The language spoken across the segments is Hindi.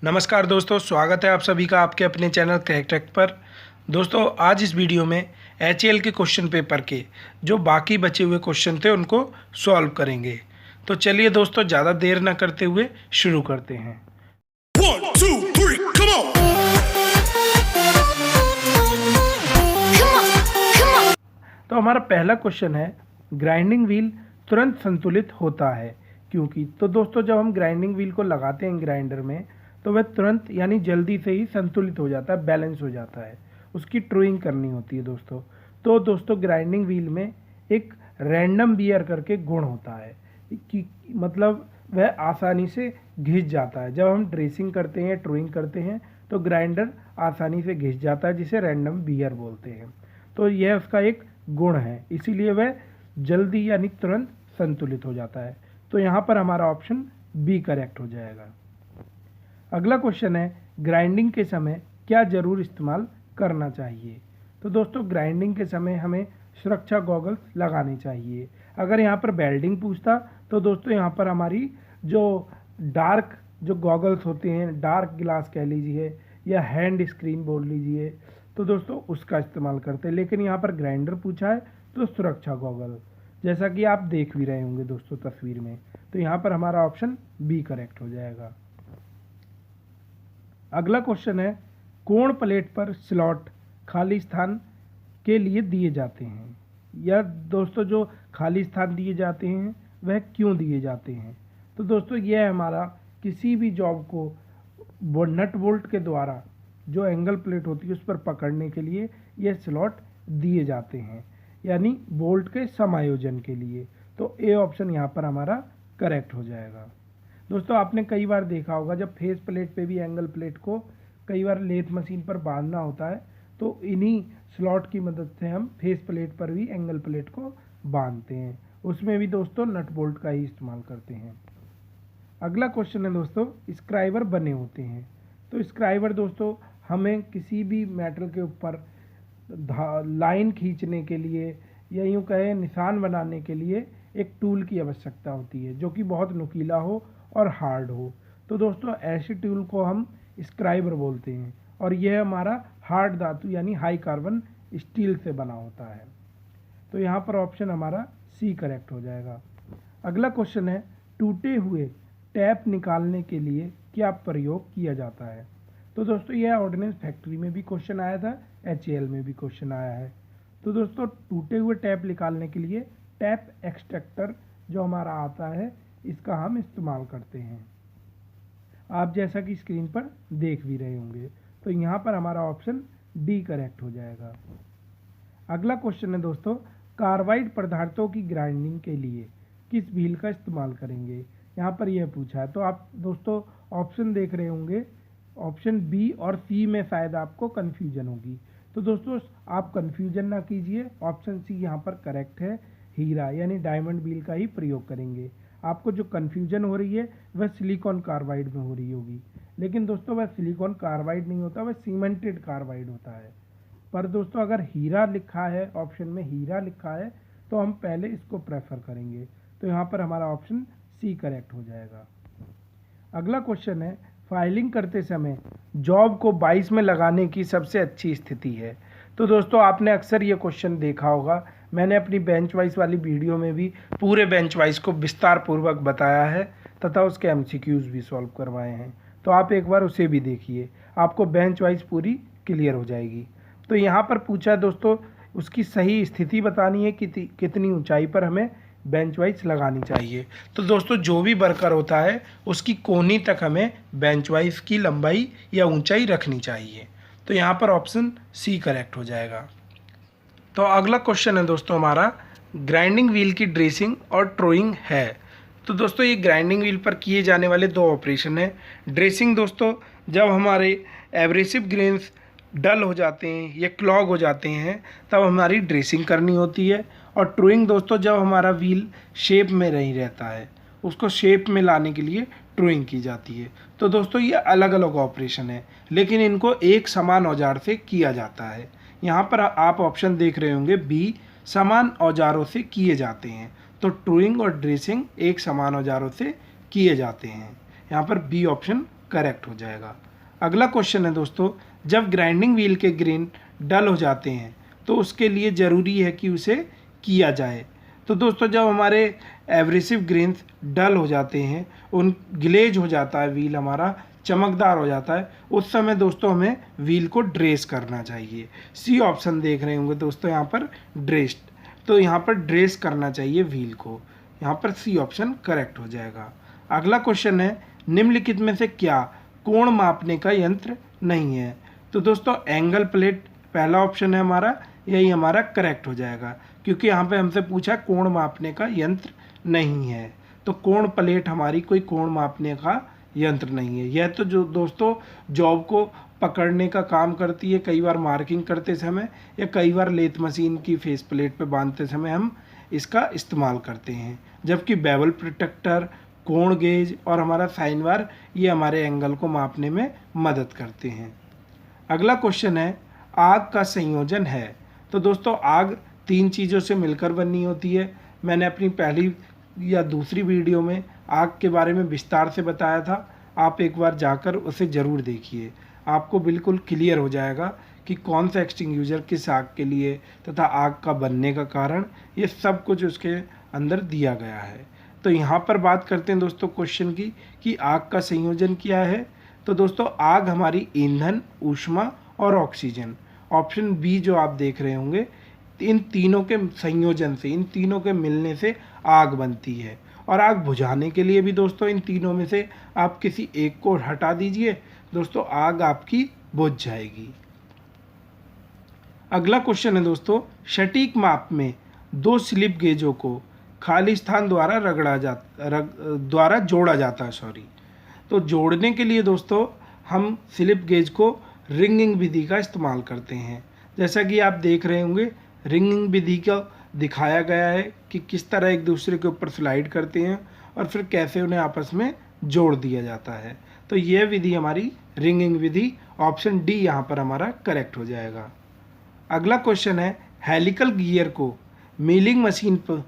नमस्कार दोस्तों, स्वागत है आप सभी का आपके अपने चैनल क्रैक टेक पर। दोस्तों आज इस वीडियो में HAL के क्वेश्चन पेपर के जो बाकी बचे हुए क्वेश्चन थे उनको सॉल्व करेंगे। तो चलिए दोस्तों, ज़्यादा देर ना करते हुए शुरू करते हैं। 1, 2, 3, come on! तो हमारा पहला क्वेश्चन है, ग्राइंडिंग व्हील तुरंत संतुलित होता है क्योंकि। तो दोस्तों जब हम ग्राइंडिंग व्हील को लगाते हैं ग्राइंडर में तो वह तुरंत यानी जल्दी से ही संतुलित हो जाता है, बैलेंस हो जाता है। उसकी ट्रूइंग करनी होती है दोस्तों। तो दोस्तों ग्राइंडिंग व्हील में एक रैंडम बियर करके गुण होता है कि मतलब वह आसानी से घिस जाता है। जब हम ड्रेसिंग करते हैं, ट्रूइंग करते हैं तो ग्राइंडर आसानी से घिस जाता है, जिसे रैंडम बियर बोलते हैं। तो यह उसका एक गुण है, इसीलिए वह जल्दी यानी तुरंत संतुलित हो जाता है। तो यहाँ पर हमारा ऑप्शन बी करेक्ट हो जाएगा। अगला क्वेश्चन है, ग्राइंडिंग के समय क्या ज़रूर इस्तेमाल करना चाहिए। तो दोस्तों ग्राइंडिंग के समय हमें सुरक्षा गॉगल्स लगाने चाहिए। अगर यहाँ पर वेल्डिंग पूछता तो दोस्तों यहाँ पर हमारी जो डार्क जो गॉगल्स होते हैं, डार्क ग्लास कह लीजिए या हैंड स्क्रीन बोल लीजिए, तो दोस्तों उसका इस्तेमाल करते हैं। लेकिन यहाँ पर ग्राइंडर पूछा है तो सुरक्षा गॉगल, जैसा कि आप देख भी रहे होंगे दोस्तों तस्वीर में। तो यहाँ पर हमारा ऑप्शन बी करेक्ट हो जाएगा। अगला क्वेश्चन है, कोण प्लेट पर स्लॉट खाली स्थान के लिए दिए जाते हैं। या दोस्तों जो खाली स्थान दिए जाते हैं वह क्यों दिए जाते हैं। तो दोस्तों यह हमारा किसी भी जॉब को नट बोल्ट के द्वारा जो एंगल प्लेट होती है उस पर पकड़ने के लिए यह स्लॉट दिए जाते हैं, यानी बोल्ट के समायोजन के लिए। तो ए ऑप्शन यहाँ पर हमारा करेक्ट हो जाएगा। दोस्तों आपने कई बार देखा होगा जब फेस प्लेट पे भी एंगल प्लेट को कई बार लेथ मशीन पर बांधना होता है तो इन्हीं स्लॉट की मदद से हम फेस प्लेट पर भी एंगल प्लेट को बांधते हैं। उसमें भी दोस्तों नट बोल्ट का ही इस्तेमाल करते हैं। अगला क्वेश्चन है दोस्तों, स्क्राइबर बने होते हैं। तो स्क्राइबर दोस्तों हमें किसी भी मेटल के ऊपर लाइन खींचने के लिए या यूँ कहें निशान बनाने के लिए एक टूल की आवश्यकता होती है जो कि बहुत नुकीला हो और हार्ड हो। तो दोस्तों ऐसे टूल को हम स्क्राइबर बोलते हैं और यह हमारा हार्ड धातु यानी हाई कार्बन स्टील से बना होता है। तो यहाँ पर ऑप्शन हमारा सी करेक्ट हो जाएगा। अगला क्वेश्चन है, टूटे हुए टैप निकालने के लिए क्या प्रयोग किया जाता है। तो दोस्तों यह ऑर्डिनेंस फैक्ट्री में भी क्वेश्चन आया था, HAL में भी क्वेश्चन आया है। तो दोस्तों टूटे हुए टैप निकालने के लिए टैप एक्सट्रैक्टर जो हमारा आता है इसका हम इस्तेमाल करते हैं, आप जैसा कि स्क्रीन पर देख भी रहे होंगे। तो यहाँ पर हमारा ऑप्शन डी करेक्ट हो जाएगा। अगला क्वेश्चन है दोस्तों, कार्बाइड पदार्थों की ग्राइंडिंग के लिए किस व्हील का इस्तेमाल करेंगे। यहाँ पर यह पूछा है। तो आप दोस्तों ऑप्शन देख रहे होंगे, ऑप्शन बी और सी में शायद आपको कन्फ्यूजन होगी। तो दोस्तों आप कन्फ्यूजन ना कीजिए, ऑप्शन सी यहाँ पर करेक्ट है। हीरा यानी डायमंड व्हील का ही प्रयोग करेंगे। आपको जो कन्फ्यूजन हो रही है वह सिलिकॉन कार्बाइड में हो रही होगी, लेकिन दोस्तों वह सिलिकॉन कार्बाइड नहीं होता, वह सीमेंटेड कार्बाइड होता है। पर दोस्तों अगर हीरा लिखा है, ऑप्शन में हीरा लिखा है, तो हम पहले इसको प्रेफर करेंगे। तो यहाँ पर हमारा ऑप्शन सी करेक्ट हो जाएगा। अगला क्वेश्चन है, फाइलिंग करते समय जॉब को 22 में लगाने की सबसे अच्छी स्थिति है। तो दोस्तों आपने अक्सर ये क्वेश्चन देखा होगा, मैंने अपनी बेंच वाइज वाली वीडियो में भी पूरे बेंच वाइज को विस्तार पूर्वक बताया है तथा उसके MCQs भी सॉल्व करवाए हैं। तो आप एक बार उसे भी देखिए, आपको बेंच वाइज पूरी क्लियर हो जाएगी। तो यहाँ पर पूछा है दोस्तों, उसकी सही स्थिति बतानी है कि कितनी ऊंचाई पर हमें बेंच वाइज लगानी चाहिए। तो दोस्तों जो भी वर्कर होता है उसकी कोहनी तक हमें बेंच वाइज की लंबाई या ऊंचाई रखनी चाहिए। तो यहाँ पर ऑप्शन सी करेक्ट हो जाएगा। तो अगला क्वेश्चन है दोस्तों हमारा, ग्राइंडिंग व्हील की ड्रेसिंग और ट्रोइंग है। तो दोस्तों ये ग्राइंडिंग व्हील पर किए जाने वाले दो ऑपरेशन हैं। ड्रेसिंग दोस्तों जब हमारे एब्रेसिव ग्रेन्स डल हो जाते हैं या क्लॉग हो जाते हैं तब हमारी ड्रेसिंग करनी होती है। और ट्रूइंग दोस्तों जब हमारा व्हील शेप में नहीं रहता है, उसको शेप में लाने के लिए ट्रूइंग की जाती है। तो दोस्तों ये अलग अलग ऑपरेशन है, लेकिन इनको एक समान औजार से किया जाता है। यहाँ पर आप ऑप्शन देख रहे होंगे बी, समान औजारों से किए जाते हैं। तो ट्रूइंग और ड्रेसिंग एक समान औजारों से किए जाते हैं। यहाँ पर बी ऑप्शन करेक्ट हो जाएगा। अगला क्वेश्चन है दोस्तों, जब ग्राइंडिंग व्हील के ग्रेन डल हो जाते हैं तो उसके लिए ज़रूरी है कि उसे किया जाए। तो दोस्तों जब हमारे एब्रेसिव ग्रेन्स डल हो जाते हैं, उन ग्लेज हो जाता है, व्हील हमारा चमकदार हो जाता है, उस समय दोस्तों हमें व्हील को ड्रेस करना चाहिए। सी ऑप्शन देख रहे होंगे दोस्तों यहाँ पर ड्रेस्ड, तो यहाँ पर ड्रेस करना चाहिए व्हील को, यहाँ पर सी ऑप्शन करेक्ट हो जाएगा। अगला क्वेश्चन है, निम्नलिखित में से क्या कोण मापने का यंत्र नहीं है? तो दोस्तों एंगल प्लेट पहला ऑप्शन है हमारा, यही हमारा करेक्ट हो जाएगा, क्योंकि यहाँ पे हमसे पूछा कोण मापने का यंत्र नहीं है, तो कोण प्लेट हमारी कोई कोण मापने का यंत्र नहीं है। यह तो जो दोस्तों जॉब को पकड़ने का काम करती है, कई बार मार्किंग करते समय या कई बार लेथ मशीन की फेस प्लेट पे बांधते समय हम इसका इस्तेमाल करते हैं। जबकि बेवल प्रोटेक्टर, कोण गेज और हमारा साइन बार ये हमारे एंगल को मापने में मदद करते हैं। अगला क्वेश्चन है, आग का संयोजन है। तो दोस्तों आग 3 चीज़ों से मिलकर बननी होती है। मैंने अपनी पहली या दूसरी वीडियो में आग के बारे में विस्तार से बताया था, आप एक बार जाकर उसे ज़रूर देखिए, आपको बिल्कुल क्लियर हो जाएगा कि कौन सा एक्सटिंग्विशर किस आग के लिए तथा आग का बनने का कारण, ये सब कुछ उसके अंदर दिया गया है। तो यहाँ पर बात करते हैं दोस्तों क्वेश्चन की कि आग का संयोजन क्या है। तो दोस्तों आग हमारी ईंधन, ऊष्मा और ऑक्सीजन, ऑप्शन बी जो आप देख रहे होंगे, इन तीनों के संयोजन से, इन तीनों के मिलने से आग बनती है। और आग बुझाने के लिए भी दोस्तों इन तीनों में से आप किसी एक को हटा दीजिए, दोस्तों आग आपकी बुझ जाएगी। अगला क्वेश्चन है दोस्तों, सटीक माप में 2 स्लिप गेजों को खाली स्थान द्वारा जोड़ा जाता है। तो जोड़ने के लिए दोस्तों हम स्लिप गेज को रिंगिंग विधि का इस्तेमाल करते हैं। जैसा कि आप देख रहे होंगे, रिंगिंग विधि का दिखाया गया है कि किस तरह एक दूसरे के ऊपर स्लाइड करते हैं और फिर कैसे उन्हें आपस में जोड़ दिया जाता है। तो यह विधि हमारी रिंगिंग विधि, ऑप्शन डी यहाँ पर हमारा करेक्ट हो जाएगा। अगला क्वेश्चन है, हेलिकल गियर को मिलिंग मशीन पर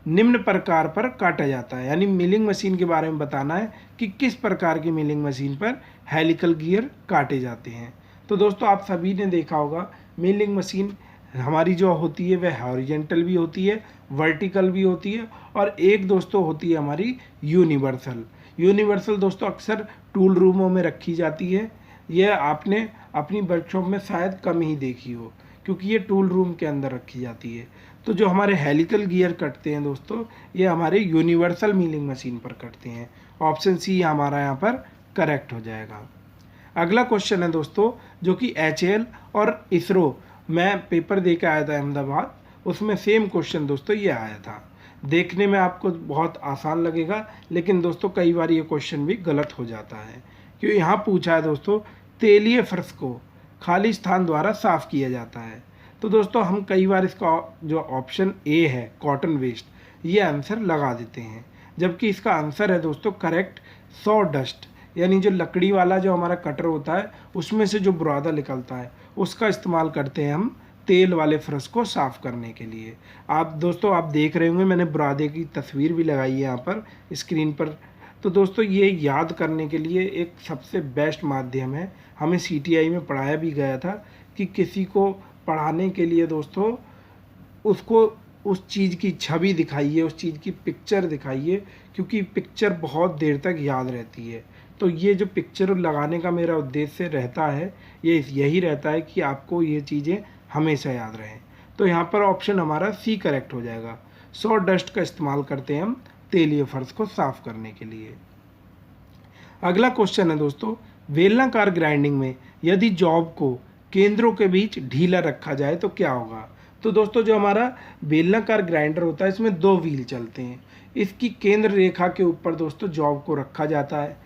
निम्न प्रकार पर काटा जाता है। यानी मिलिंग मशीन के बारे में बताना है कि किस प्रकार की मिलिंग मशीन पर हेलिकल गियर काटे जाते हैं। तो दोस्तों आप सभी ने देखा होगा, मिलिंग मशीन हमारी जो होती है वह हॉरिजेंटल भी होती है, वर्टिकल भी होती है, और एक दोस्तों होती है हमारी यूनिवर्सल दोस्तों अक्सर टूल रूमों में रखी जाती है। यह आपने अपनी वर्कशॉप में शायद कम ही देखी हो, क्योंकि ये टूल रूम के अंदर रखी जाती है। तो जो हमारे हेलिकल गियर कटते हैं दोस्तों, ये हमारे यूनिवर्सल मिलिंग मशीन पर कटते हैं। ऑप्शन सी हमारा यहाँ पर करेक्ट हो जाएगा। अगला क्वेश्चन है दोस्तों, जो कि HAL और इसरो मैं पेपर दे के आया था अहमदाबाद, उसमें सेम क्वेश्चन दोस्तों ये आया था। देखने में आपको बहुत आसान लगेगा, लेकिन दोस्तों कई बार ये क्वेश्चन भी गलत हो जाता है। क्यों यहाँ पूछा है दोस्तों, तेलीय फर्श को खाली स्थान द्वारा साफ किया जाता है। तो दोस्तों हम कई बार इसका जो ऑप्शन ए है कॉटन वेस्ट, ये आंसर लगा देते हैं, जबकि इसका आंसर है दोस्तों करेक्ट सॉ डस्ट। यानी जो लकड़ी वाला जो हमारा कटर होता है, उसमें से जो बुरादा निकलता है, उसका इस्तेमाल करते हैं हम तेल वाले फर्श को साफ़ करने के लिए। आप दोस्तों आप देख रहे होंगे, मैंने बुरादे की तस्वीर भी लगाई है यहाँ पर स्क्रीन पर। तो दोस्तों ये याद करने के लिए एक सबसे बेस्ट माध्यम है। हमें CTI में पढ़ाया भी गया था कि किसी को पढ़ाने के लिए दोस्तों उसको उस चीज़ की छवि दिखाइए, उस चीज़ की पिक्चर दिखाइए, क्योंकि पिक्चर बहुत देर तक याद रहती है। तो ये जो पिक्चर लगाने का मेरा उद्देश्य रहता है, ये यही रहता है कि आपको ये चीज़ें हमेशा याद रहें। तो यहाँ पर ऑप्शन हमारा सी करेक्ट हो जाएगा। सॉ डस्ट का इस्तेमाल करते हैं हम तेलीय फर्श को साफ करने के लिए। अगला क्वेश्चन है दोस्तों, बेलनाकार ग्राइंडिंग में यदि जॉब को केंद्रों के बीच ढीला रखा जाए तो क्या होगा? तो दोस्तों जो हमारा बेलनाकार ग्राइंडर होता है, इसमें 2 व्हील चलते हैं। इसकी केंद्र रेखा के ऊपर दोस्तों जॉब को रखा जाता है।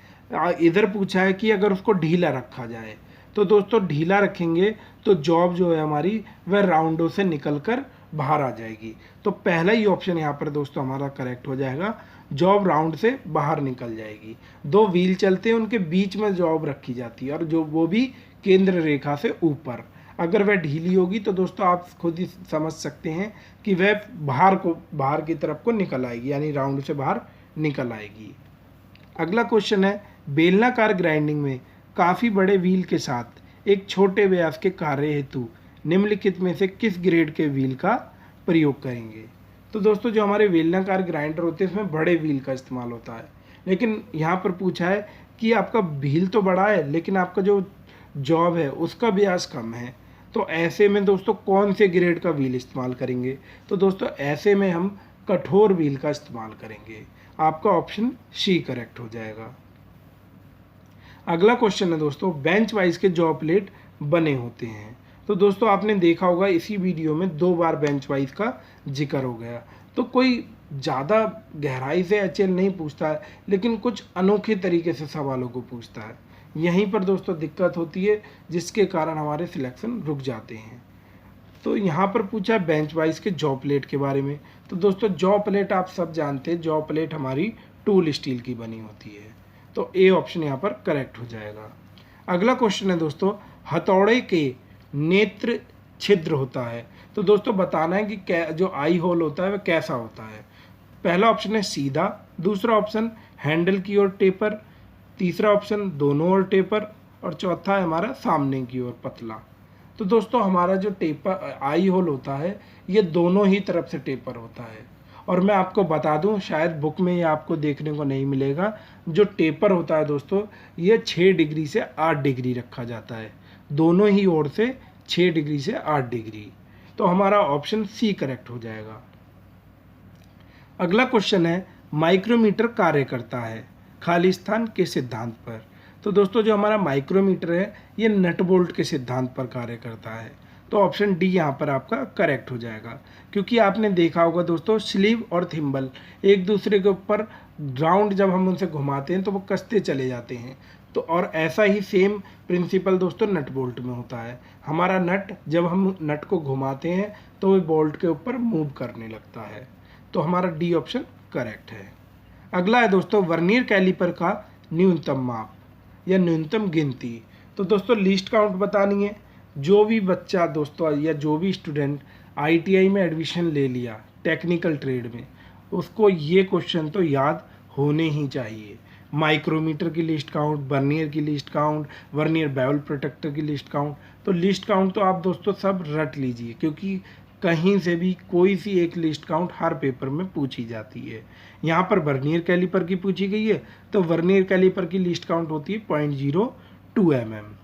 इधर पूछा है कि अगर उसको ढीला रखा जाए, तो दोस्तों ढीला रखेंगे तो जॉब जो है हमारी वह राउंडों से निकलकर बाहर आ जाएगी। तो पहला ही ऑप्शन यहाँ पर दोस्तों हमारा करेक्ट हो जाएगा, जॉब राउंड से बाहर निकल जाएगी। 2 व्हील चलते हैं, उनके बीच में जॉब रखी जाती है, और जो वो भी केंद्र रेखा से ऊपर। अगर वह ढीली होगी तो दोस्तों आप खुद ही समझ सकते हैं कि वह बाहर की तरफ को निकल आएगी, यानी राउंड से बाहर निकल आएगी। अगला क्वेश्चन है, बेलनाकार ग्राइंडिंग में काफ़ी बड़े व्हील के साथ एक छोटे व्यास के कार्य हेतु निम्नलिखित में से किस ग्रेड के व्हील का प्रयोग करेंगे। तो दोस्तों जो हमारे बेलनाकार ग्राइंडर होते हैं इसमें बड़े व्हील का इस्तेमाल होता है, लेकिन यहाँ पर पूछा है कि आपका व्हील तो बड़ा है लेकिन आपका जो जॉब है उसका व्यास कम है, तो ऐसे में दोस्तों कौन से ग्रेड का व्हील इस्तेमाल करेंगे। तो दोस्तों ऐसे में हम कठोर व्हील का इस्तेमाल करेंगे। आपका ऑप्शन सी करेक्ट हो जाएगा। अगला क्वेश्चन है दोस्तों, बेंच वाइज के जॉ प्लेट बने होते हैं। तो दोस्तों आपने देखा होगा इसी वीडियो में 2 बार बेंच वाइज का जिक्र हो गया। तो कोई ज़्यादा गहराई से एचएल नहीं पूछता है, लेकिन कुछ अनोखे तरीके से सवालों को पूछता है। यहीं पर दोस्तों दिक्कत होती है जिसके कारण हमारे सिलेक्शन रुक जाते हैं। तो यहाँ पर पूछा है बेंच वाइज के जॉ प्लेट के बारे में। तो दोस्तों जॉ प्लेट आप सब जानते हैं, जॉ प्लेट हमारी टूल स्टील की बनी होती है, तो ए ऑप्शन यहाँ पर करेक्ट हो जाएगा। अगला क्वेश्चन है दोस्तों, हथौड़े के नेत्र छिद्र होता है। तो दोस्तों बताना है कि जो आई होल होता है वह कैसा होता है। पहला ऑप्शन है सीधा, दूसरा ऑप्शन हैंडल की ओर टेपर, तीसरा ऑप्शन दोनों ओर टेपर, और चौथा है हमारा सामने की ओर पतला। तो दोस्तों हमारा जो टेपर आई होल होता है ये दोनों ही तरफ से टेपर होता है, और मैं आपको बता दूं शायद बुक में ये आपको देखने को नहीं मिलेगा। जो टेपर होता है दोस्तों ये 6 डिग्री से 8 डिग्री रखा जाता है, दोनों ही ओर से 6 डिग्री से 8 डिग्री। तो हमारा ऑप्शन सी करेक्ट हो जाएगा। अगला क्वेश्चन है, माइक्रोमीटर कार्य करता है खाली स्थान के सिद्धांत पर। तो दोस्तों जो हमारा माइक्रोमीटर है ये नट बोल्ट के सिद्धांत पर कार्य करता है, तो ऑप्शन डी यहाँ पर आपका करेक्ट हो जाएगा। क्योंकि आपने देखा होगा दोस्तों स्लीव और थिम्बल एक दूसरे के ऊपर राउंड जब हम उनसे घुमाते हैं तो वो कसते चले जाते हैं, तो और ऐसा ही सेम प्रिंसिपल दोस्तों नट बोल्ट में होता है। हमारा नट जब हम नट को घुमाते हैं तो वो बोल्ट के ऊपर मूव करने लगता है, तो हमारा डी ऑप्शन करेक्ट है। अगला है दोस्तों, वर्नियर कैलिपर का न्यूनतम माप या न्यूनतम गिनती। तो दोस्तों लीस्ट काउंट बतानी है। जो भी बच्चा दोस्तों या जो भी स्टूडेंट आईटीआई में एडमिशन ले लिया टेक्निकल ट्रेड में, उसको ये क्वेश्चन तो याद होने ही चाहिए। माइक्रोमीटर की लिस्ट काउंट, वर्नियर की list count, vernier bevel protector की लिस्ट काउंट। तो लिस्ट काउंट तो आप दोस्तों सब रट लीजिए, क्योंकि कहीं से भी कोई सी एक लिस्ट काउंट हर पेपर में पूछी जाती है। यहाँ पर वर्नियर कैलिपर की पूछी गई है, तो वर्नियर कैलिपर की लिस्ट काउंट होती है 0.02 mm।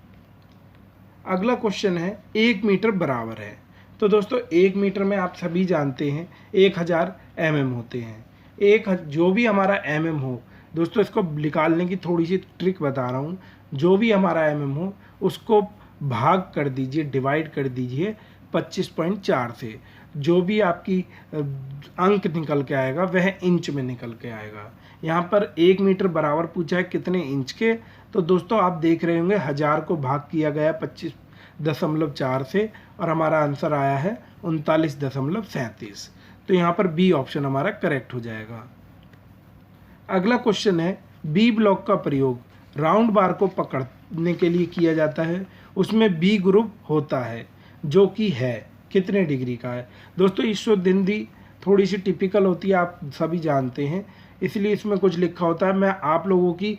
अगला क्वेश्चन है, 1 मीटर बराबर है। तो दोस्तों 1 मीटर में आप सभी जानते हैं 1000 mm होते हैं। जो भी हमारा mm हो दोस्तों, इसको निकालने की थोड़ी सी ट्रिक बता रहा हूँ। जो भी हमारा mm हो उसको भाग कर दीजिए, डिवाइड कर दीजिए 25.4 से। जो भी आपकी अंक निकल के आएगा वह इंच में निकल के आएगा। यहाँ पर 1 मीटर बराबर पूछा है कितने इंच के। तो दोस्तों आप देख रहे होंगे 1000 को भाग किया गया 25.4 से, और हमारा आंसर आया है 39.37। तो यहाँ पर बी ऑप्शन हमारा करेक्ट हो जाएगा। अगला क्वेश्चन है, बी ब्लॉक का प्रयोग राउंड बार को पकड़ने के लिए किया जाता है। उसमें बी ग्रुप होता है जो कि है कितने डिग्री का है। दोस्तों इस शुद्ध हिंदी थोड़ी सी टिपिकल होती है, आप सभी जानते हैं, इसलिए इसमें कुछ लिखा होता है। मैं आप लोगों की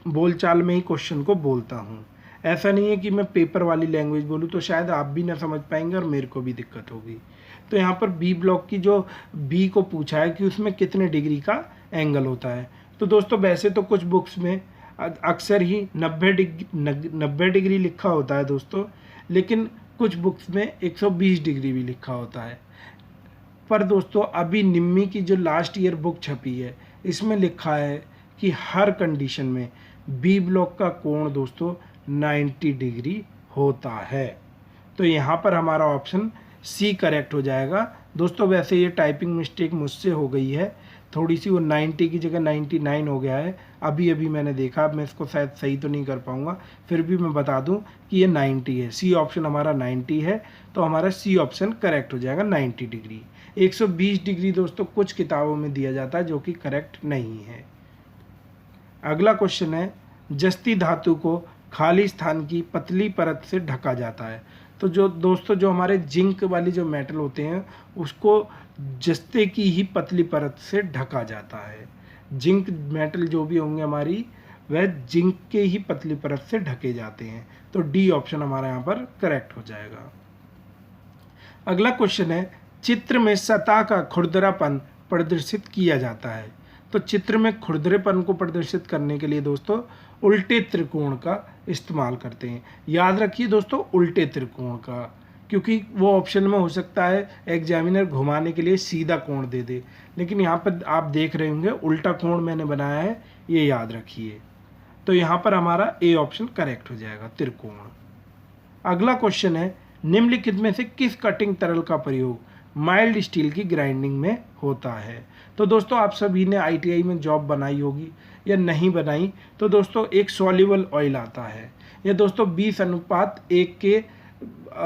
बोलचाल में ही क्वेश्चन को बोलता हूँ। ऐसा नहीं है कि मैं पेपर वाली लैंग्वेज बोलूँ, तो शायद आप भी ना समझ पाएंगे और मेरे को भी दिक्कत होगी। तो यहाँ पर बी ब्लॉक की जो बी को पूछा है कि उसमें कितने डिग्री का एंगल होता है। तो दोस्तों वैसे तो कुछ बुक्स में अक्सर ही 90 डिग्री लिखा होता है दोस्तों, लेकिन कुछ बुक्स में 120 डिग्री भी लिखा होता है। पर दोस्तों अभी निम्मी की जो लास्ट ईयर बुक छपी है इसमें लिखा है कि हर कंडीशन में बी ब्लॉक का कोण दोस्तों 90 डिग्री होता है। तो यहाँ पर हमारा ऑप्शन सी करेक्ट हो जाएगा। दोस्तों वैसे ये टाइपिंग मिस्टेक मुझसे हो गई है थोड़ी सी, वो 90 की जगह 99 हो गया है। अभी मैंने देखा, अब मैं इसको शायद सही तो नहीं कर पाऊँगा, फिर भी मैं बता दूं कि ये 90 है। सी ऑप्शन हमारा 90 है, तो हमारा सी ऑप्शन करेक्ट हो जाएगा 90 डिग्री। 120 डिग्री दोस्तों कुछ किताबों में दिया जाता है जो कि करेक्ट नहीं है। अगला क्वेश्चन है, जस्ती धातु को खाली स्थान की पतली परत से ढका जाता है। तो जो दोस्तों जो हमारे जिंक वाली जो मेटल होते हैं उसको जस्ते की ही पतली परत से ढका जाता है। जिंक मेटल जो भी होंगे हमारी वह जिंक के ही पतली परत से ढके जाते हैं। तो डी ऑप्शन हमारा यहाँ पर करेक्ट हो जाएगा। अगला क्वेश्चन है, चित्र में सतह का खुरदरापन प्रदर्शित किया जाता है। तो चित्र में खुरदरेपन को प्रदर्शित करने के लिए दोस्तों उल्टे त्रिकोण का इस्तेमाल करते हैं। याद रखिए दोस्तों उल्टे त्रिकोण का, क्योंकि वो ऑप्शन में हो सकता है एग्जामिनर घुमाने के लिए सीधा कोण दे दे, लेकिन यहाँ पर आप देख रहे होंगे उल्टा कोण मैंने बनाया है, ये याद रखिए। तो यहाँ पर हमारा ए ऑप्शन करेक्ट हो जाएगा, त्रिकोण। अगला क्वेश्चन है, निम्नलिखित में से किस कटिंग तरल का प्रयोग माइल्ड स्टील की ग्राइंडिंग में होता है। तो दोस्तों आप सभी ने ITI में जॉब बनाई होगी या नहीं बनाई, तो दोस्तों एक सॉल्युबल ऑयल आता है, यह दोस्तों 20:1 के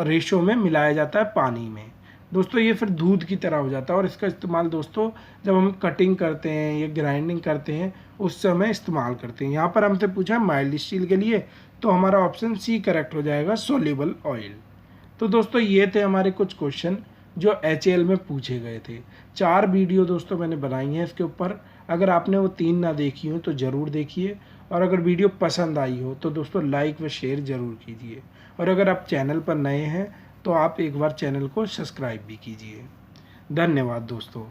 रेशो में मिलाया जाता है पानी में। दोस्तों ये फिर दूध की तरह हो जाता है और इसका इस्तेमाल दोस्तों जब हम कटिंग करते हैं या ग्राइंडिंग करते हैं उस समय इस्तेमाल करते हैं। यहाँ पर हमसे पूछा है माइल्ड स्टील के लिए, तो हमारा ऑप्शन सी करेक्ट हो जाएगा, सॉल्युबल ऑयल। तो दोस्तों ये थे हमारे कुछ क्वेश्चन जो HAL में पूछे गए थे। 4 वीडियो दोस्तों मैंने बनाई हैं इसके ऊपर, अगर आपने वो 3 ना देखी हो तो ज़रूर देखिए, और अगर वीडियो पसंद आई हो तो दोस्तों लाइक व शेयर ज़रूर कीजिए, और अगर आप चैनल पर नए हैं तो आप एक बार चैनल को सब्सक्राइब भी कीजिए। धन्यवाद दोस्तों।